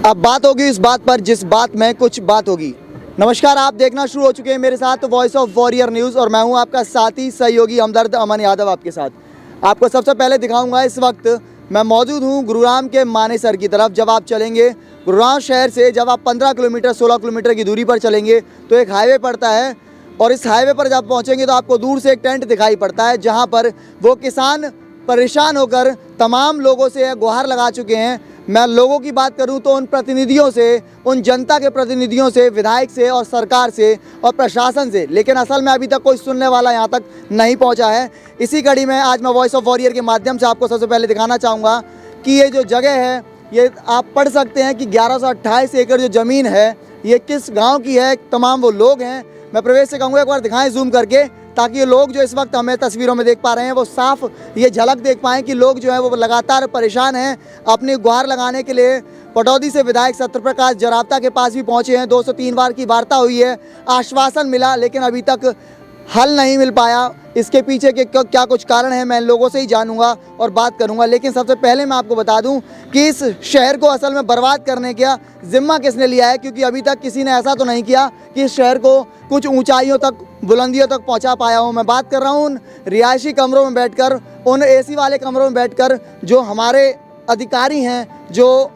अब बात होगी इस बात पर जिस बात में कुछ बात होगी। नमस्कार, आप देखना शुरू हो चुके हैं मेरे साथ वॉइस ऑफ वॉरियर न्यूज़ और मैं हूं आपका साथी सहयोगी हमदर्द अमन यादव आपके साथ। आपको सबसे पहले दिखाऊंगा, इस वक्त मैं मौजूद हूं गुरुग्राम के मानेसर की तरफ। जब आप चलेंगे गुरुग्राम शहर से, जब आप 15 किलोमीटर 16 किलोमीटर की दूरी पर चलेंगे तो एक हाईवे पड़ता है और इस हाईवे पर जब पहुँचेंगे तो आपको दूर से एक टेंट दिखाई पड़ता है, जहाँ पर वो किसान परेशान होकर तमाम लोगों से गुहार लगा चुके हैं। मैं लोगों की बात करूं तो उन प्रतिनिधियों से, उन जनता के प्रतिनिधियों से, विधायक से और सरकार से और प्रशासन से, लेकिन असल में अभी तक कोई सुनने वाला यहां तक नहीं पहुंचा है। इसी कड़ी में आज मैं वॉइस ऑफ वॉरियर के माध्यम से आपको सबसे पहले दिखाना चाहूँगा कि ये जो जगह है, ये आप पढ़ सकते हैं कि 1128 एकड़ जो ज़मीन है ये किस गाँव की है, तमाम वो लोग हैं। मैं प्रवेश से कहूँगा एक बार दिखाएँ जूम करके, ताकि ये लोग जो इस वक्त हमें तस्वीरों में देख पा रहे हैं वो साफ ये झलक देख पाएँ कि लोग जो है वो लगातार परेशान हैं। अपनी गुहार लगाने के लिए पटौदी से विधायक सत्यप्रकाश जरावता के पास भी पहुंचे हैं। 203 बार की वार्ता हुई है, आश्वासन मिला, लेकिन अभी तक हल नहीं मिल पाया। इसके पीछे के क्या कुछ कारण है मैं इन लोगों से ही जानूंगा और बात करूंगा। लेकिन सबसे पहले मैं आपको बता दूं कि इस शहर को असल में बर्बाद करने का जिम्मा किसने लिया है, क्योंकि अभी तक किसी ने ऐसा तो नहीं किया कि इस शहर को कुछ ऊंचाइयों तक, बुलंदियों तक पहुंचा पाया हूं। मैं बात कर रहा हूं उन रिहायशी कमरों में बैठकर, उन एसी वाले कमरों में बैठकर जो हमारे अधिकारी हैं, जो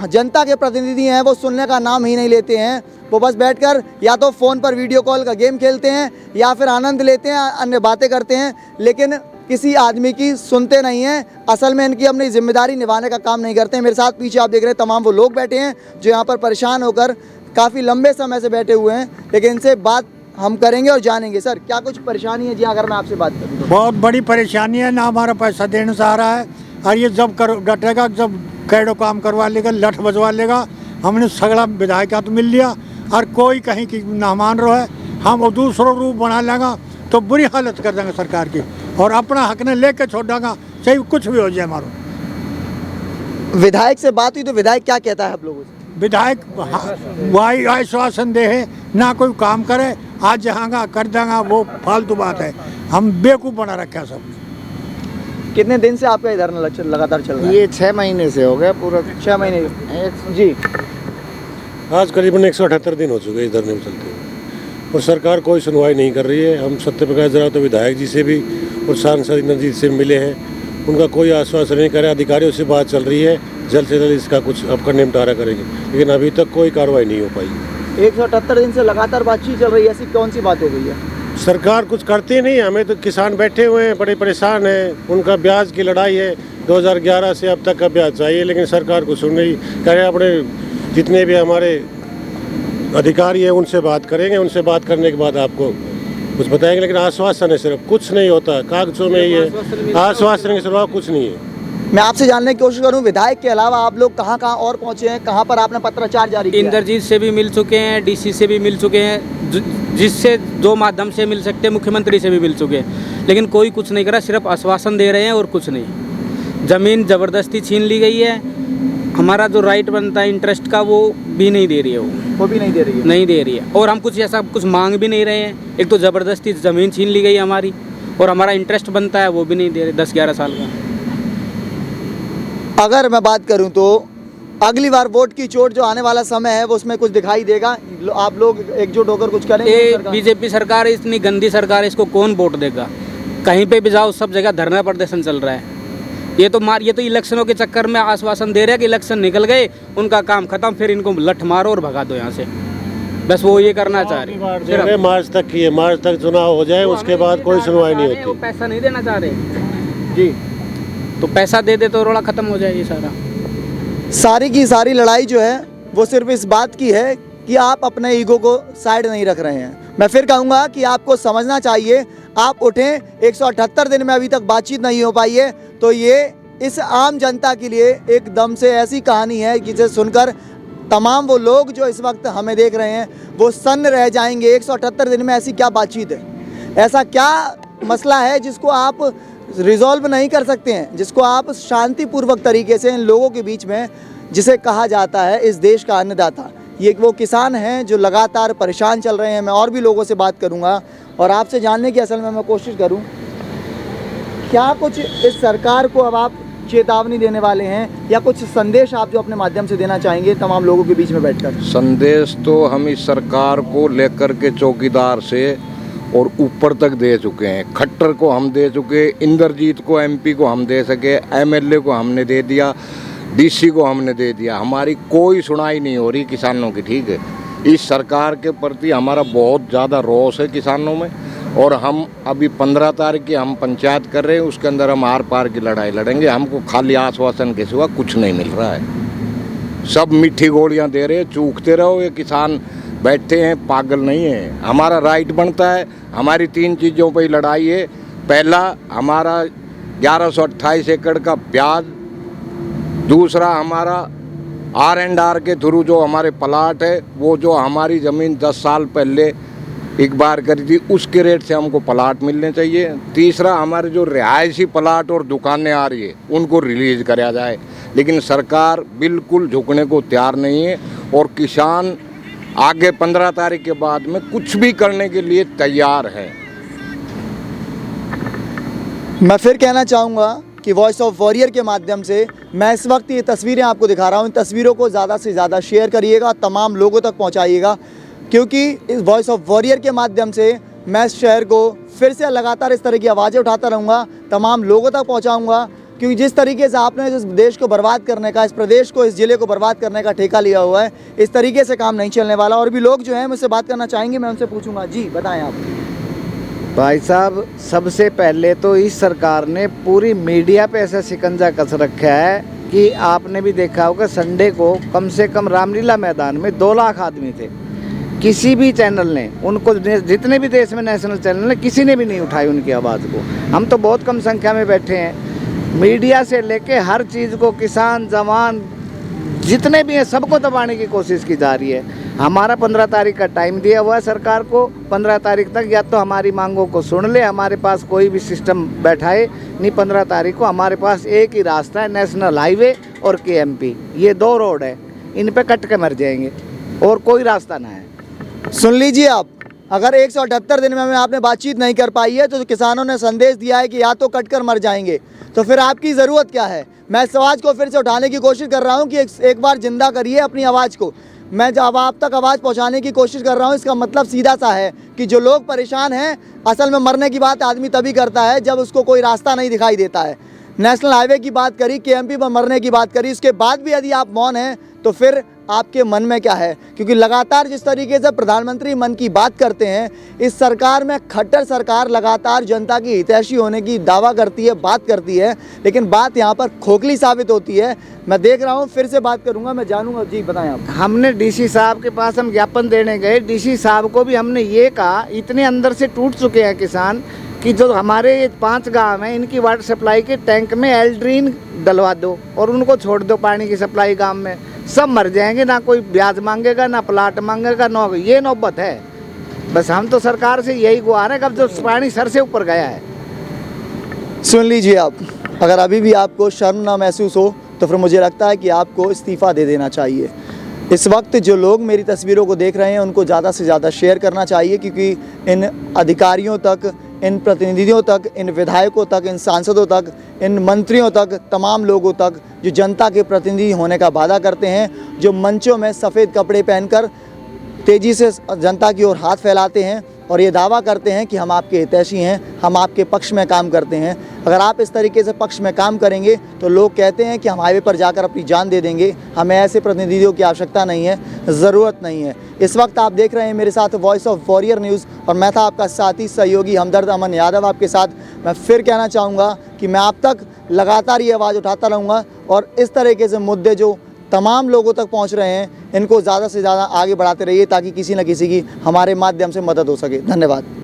जनता के प्रतिनिधि हैं, वो सुनने का नाम ही नहीं लेते हैं। वो बस बैठकर या तो फ़ोन पर वीडियो कॉल का गेम खेलते हैं या फिर आनंद लेते हैं, अन्य बातें करते हैं, लेकिन किसी आदमी की सुनते नहीं हैं। असल में इनकी अपनी जिम्मेदारी निभाने का काम नहीं करते हैं। मेरे साथ पीछे आप देख रहे हैं तमाम वो लोग बैठे हैं जो यहाँ पर परेशान होकर काफ़ी लंबे समय से बैठे हुए हैं, लेकिन इनसे बात हम करेंगे और जानेंगे। सर, क्या कुछ परेशानी है जी अगर मैं आपसे बात करूँ? बहुत बड़ी परेशानी है, ना हमारा पैसा देने से आ रहा है, और ये जब डटेगा, जब कैडो काम करवा लेगा, लठ बजवा लेगा। हमने सगड़ा विधायक तो मिल लिया और कोई कहीं की ना मान रहा है। हम दूसरों रूप बना लेगा तो बुरी हालत कर देंगे सरकार की, और अपना हक ने लेके छोड़ देगा, चाहे कुछ भी हो जाए हमारा। विधायक से बात हुई तो विधायक क्या कहता है आप लोगों से? विधायक वही आश्वासन दे है, ना कोई काम करे, आज जहाँगा कर देगा, वो फालतू बात है। हम बेवकूफ़ बना रखा सब। कितने दिन से आपका धरना लगातार चल रहा है? ये 6 महीने से हो गया, पूरा 6 महीने जी। आज करीबन 178 दिन हो चुके हैं इस धरने में चलते हुए, और सरकार कोई सुनवाई नहीं कर रही है। हम सत्यप्रकाश जरावता विधायक जी से भी और सांसद इंद्रजीत जी से मिले हैं, उनका कोई आश्वासन नहीं करे। अधिकारियों से बात चल रही है, जल्द से जल्द इसका कुछ अपका निपटारा करेंगे, लेकिन अभी तक कोई कार्रवाई नहीं हो पाई। 178 दिन से लगातार बातचीत चल रही है, ऐसी कौन सी बात हो गई है? सरकार कुछ करती नहीं। हमें तो किसान बैठे हुए हैं, बड़े परेशान हैं, उनका ब्याज की लड़ाई है। 2011 से अब तक का ब्याज चाहिए, लेकिन सरकार को सुन रही। कह रहे अपने जितने भी हमारे अधिकारी हैं उनसे बात करेंगे, उनसे बात करने के बाद आपको कुछ बताएंगे, लेकिन आश्वासन है, सिर्फ कुछ नहीं होता, कागजों में ही है, आश्वासन के सिवा कुछ नहीं है। मैं आपसे जानने की कोशिश करूं, विधायक के अलावा आप लोग कहां और पहुंचे हैं, कहां पर आपने पत्राचार जारी किया? इंद्रजीत से भी मिल चुके हैं, डीसी से भी मिल चुके हैं, जिससे जो माध्यम से मिल सकते हैं, मुख्यमंत्री से भी मिल चुके हैं, लेकिन कोई कुछ नहीं करा, सिर्फ आश्वासन दे रहे हैं और कुछ नहीं। ज़मीन ज़बरदस्ती छीन ली गई है, हमारा जो राइट बनता है इंटरेस्ट का वो भी नहीं दे रही है, वो भी नहीं दे रही है, नहीं दे रही है। और हम कुछ ऐसा कुछ मांग भी नहीं रहे हैं। एक तो ज़बरदस्ती ज़मीन छीन ली गई हमारी, और हमारा इंटरेस्ट बनता है वो भी नहीं दे रहे 10-11 साल का। अगर मैं बात करूं तो अगली बार वोट की चोट जो आने वाला समय है वो उसमें कुछ दिखाई देगा? आप लोग एकजुट होकर कुछ करेंगे? ये बीजेपी सरकार है, इतनी गंदी सरकार है, इसको कौन वोट देगा? कहीं पे भी जाओ सब जगह धरना प्रदर्शन चल रहा है। ये तो इलेक्शनों के चक्कर में आश्वासन दे रहे हैं कि इलेक्शन निकल गए, उनका काम खत्म, फिर इनको लठ मारो और भगा दो यहाँ से। बस वो ये करना चाह रहे। मार्च तक की है, मार्च तक चुनाव हो जाए, उसके बाद कोई सुनवाई नहीं होती। पैसा नहीं देना चाह रहे जी, तो पैसा दे दे तो रोड़ा खत्म हो जाए ये सारा। सारी की सारी लड़ाई जो है वो सिर्फ इस बात की है कि आप अपने ईगो को साइड नहीं रख रहे हैं। मैं फिर कहूँगा कि आपको समझना चाहिए, आप उठें। 178 दिन में अभी तक बातचीत नहीं हो पाई है, तो ये इस आम जनता के लिए एकदम से ऐसी कहानी है जिसे सुनकर तमाम वो लोग जो इस वक्त हमें देख रहे हैं वो सन्न रह जाएंगे। 178 दिन में ऐसी क्या बातचीत है, ऐसा क्या मसला है जिसको आप रिजॉल्व नहीं कर सकते हैं, जिसको आप शांतिपूर्वक तरीके से इन लोगों के बीच में, जिसे कहा जाता है इस देश का अन्नदाता, ये वो किसान हैं जो लगातार परेशान चल रहे हैं। मैं और भी लोगों से बात करूंगा और आपसे जानने की असल में मैं कोशिश करूं क्या कुछ इस सरकार को अब आप चेतावनी देने वाले हैं, या कुछ संदेश आप जो अपने माध्यम से देना चाहेंगे तमाम लोगों के बीच में बैठकर? संदेश तो हम इस सरकार को लेकर के चौकीदार से और ऊपर तक दे चुके हैं। खट्टर को हम दे चुके, इंद्रजीत को एमपी को हम दे सके, एमएलए को हमने दे दिया, डीसी को हमने दे दिया। हमारी कोई सुनाई नहीं हो रही किसानों की। ठीक है, इस सरकार के प्रति हमारा बहुत ज़्यादा रोष है किसानों में। और हम अभी 15 तारीख की हम पंचायत कर रहे हैं, उसके अंदर हम आर पार की लड़ाई लड़ेंगे। हमको खाली आश्वासन के सिवा कुछ नहीं मिल रहा है। सब मीठी गोलियां दे रहे हैं, चूकते रहो। ये किसान बैठे हैं, पागल नहीं है। हमारा राइट बनता है। हमारी 3 चीज़ों पर ही लड़ाई है। पहला, हमारा 1128 एकड़ का ब्याज। दूसरा, हमारा R&R के थ्रू जो हमारे प्लाट है, वो जो हमारी ज़मीन 10 साल पहले एक बार करी थी, उसके रेट से हमको प्लाट मिलने चाहिए। तीसरा, हमारे जो रिहायशी प्लाट और दुकानें आ रही है, उनको रिलीज़ कराया जाए। लेकिन सरकार बिल्कुल झुकने को तैयार नहीं है। और किसान आगे 15 तारीख के बाद में कुछ भी करने के लिए तैयार है। मैं फिर कहना चाहूँगा कि वॉइस ऑफ वॉरियर के माध्यम से मैं इस वक्त ये तस्वीरें आपको दिखा रहा हूँ। इन तस्वीरों को ज़्यादा से ज़्यादा शेयर करिएगा, तमाम लोगों तक पहुँचाइएगा, क्योंकि इस वॉइस ऑफ वॉरियर के माध्यम से मैं इस शहर को फिर से लगातार इस तरह की आवाज़ें उठाता रहूँगा, तमाम लोगों तक पहुँचाऊँगा। क्योंकि जिस तरीके से आपने इस देश को बर्बाद करने का, इस प्रदेश को, इस ज़िले को बर्बाद करने का ठेका लिया हुआ है, इस तरीके से काम नहीं चलने वाला। और भी लोग जो हैं मुझसे बात करना चाहेंगे, मैं उनसे पूछूंगा। जी बताएं आप। भाई साहब, सबसे पहले तो इस सरकार ने पूरी मीडिया पे ऐसा शिकंजा कस रखा है कि आपने भी देखा होगा, संडे को कम से कम रामलीला मैदान में 2 लाख आदमी थे। किसी भी चैनल ने उनको, जितने भी देश में नेशनल चैनल ने, किसी ने भी नहीं उठाई उनकी आवाज़ को। हम तो बहुत कम संख्या में बैठे हैं। मीडिया से लेके हर चीज़ को, किसान, जवान, जितने भी हैं, सबको दबाने की कोशिश की जा रही है। हमारा 15 तारीख का टाइम दिया हुआ है सरकार को। 15 तारीख तक या तो हमारी मांगों को सुन ले, हमारे पास कोई भी सिस्टम बैठाए, नहीं 15 तारीख को हमारे पास एक ही रास्ता है, नेशनल हाईवे और KMP। ये 2 रोड है, इन पे कट के मर जाएंगे और कोई रास्ता ना है। सुन लीजिए आप, अगर 178 दिन में आपने बातचीत नहीं कर पाई है, तो किसानों ने संदेश दिया है कि या तो कट कर मर जाएंगे, तो फिर आपकी ज़रूरत क्या है? मैं इस आवाज़ को फिर से उठाने की कोशिश कर रहा हूँ कि एक बार जिंदा करिए अपनी आवाज़ को। मैं जब आप तक आवाज़ पहुँचाने की कोशिश कर रहा हूँ, इसका मतलब सीधा सा है कि जो लोग परेशान हैं, असल में मरने की बात आदमी तभी करता है जब उसको कोई रास्ता नहीं दिखाई देता है। नेशनल हाईवे की बात करी, KMP पर मरने की बात करी, उसके बाद भी यदि आप मौन हैं तो फिर आपके मन में क्या है? क्योंकि लगातार जिस तरीके से प्रधानमंत्री मन की बात करते हैं, इस सरकार में खट्टर सरकार लगातार जनता की हितैषी होने की दावा करती है, बात करती है, लेकिन बात यहाँ पर खोखली साबित होती है। मैं देख रहा हूँ, फिर से बात करूँगा, मैं जानूँगा। जी बताएं आप। हमने DC साहब के पास हम ज्ञापन देने गए। DC साहब को भी हमने ये कहा, इतने अंदर से टूट चुके हैं किसान कि जो हमारे 5 गांव हैं, इनकी वाटर सप्लाई के टैंक में एल्ड्रीन डलवा दो और उनको छोड़ दो पानी की सप्लाई गांव में। सब मर जाएंगे, ना कोई ब्याज मांगेगा, ना प्लाट मांगेगा, ये नौबत है। बस हम तो सरकार से यही गुहार है कि अब जो पानी सर से ऊपर गया है। सुन लीजिए आप, अगर अभी भी आपको शर्म ना महसूस हो तो फिर मुझे लगता है कि आपको इस्तीफ़ा दे देना चाहिए। इस वक्त जो लोग मेरी तस्वीरों को देख रहे हैं, उनको ज़्यादा से ज़्यादा शेयर करना चाहिए, क्योंकि इन अधिकारियों तक, इन प्रतिनिधियों तक, इन विधायकों तक, इन सांसदों तक, इन मंत्रियों तक, तमाम लोगों तक जो जनता के प्रतिनिधि होने का वादा करते हैं, जो मंचों में सफ़ेद कपड़े पहनकर तेज़ी से जनता की ओर हाथ फैलाते हैं और ये दावा करते हैं कि हम आपके हितैषी हैं, हम आपके पक्ष में काम करते हैं। अगर आप इस तरीके से पक्ष में काम करेंगे तो लोग कहते हैं कि हम हाईवे पर जाकर अपनी जान दे देंगे। हमें ऐसे प्रतिनिधियों की आवश्यकता नहीं है, ज़रूरत नहीं है। इस वक्त आप देख रहे हैं मेरे साथ वॉइस ऑफ वॉरियर न्यूज़, और मैं था आपका साथी सहयोगी हमदर्द अमन यादव आपके साथ। मैं फिर कहना चाहूँगा कि मैं आप तक लगातार ये आवाज़ उठाता रहूँगा, और इस तरीके से मुद्दे जो तमाम लोगों तक पहुंच रहे हैं, इनको ज़्यादा से ज़्यादा आगे बढ़ाते रहिए, ताकि किसी न किसी की हमारे माध्यम से मदद हो सके। धन्यवाद।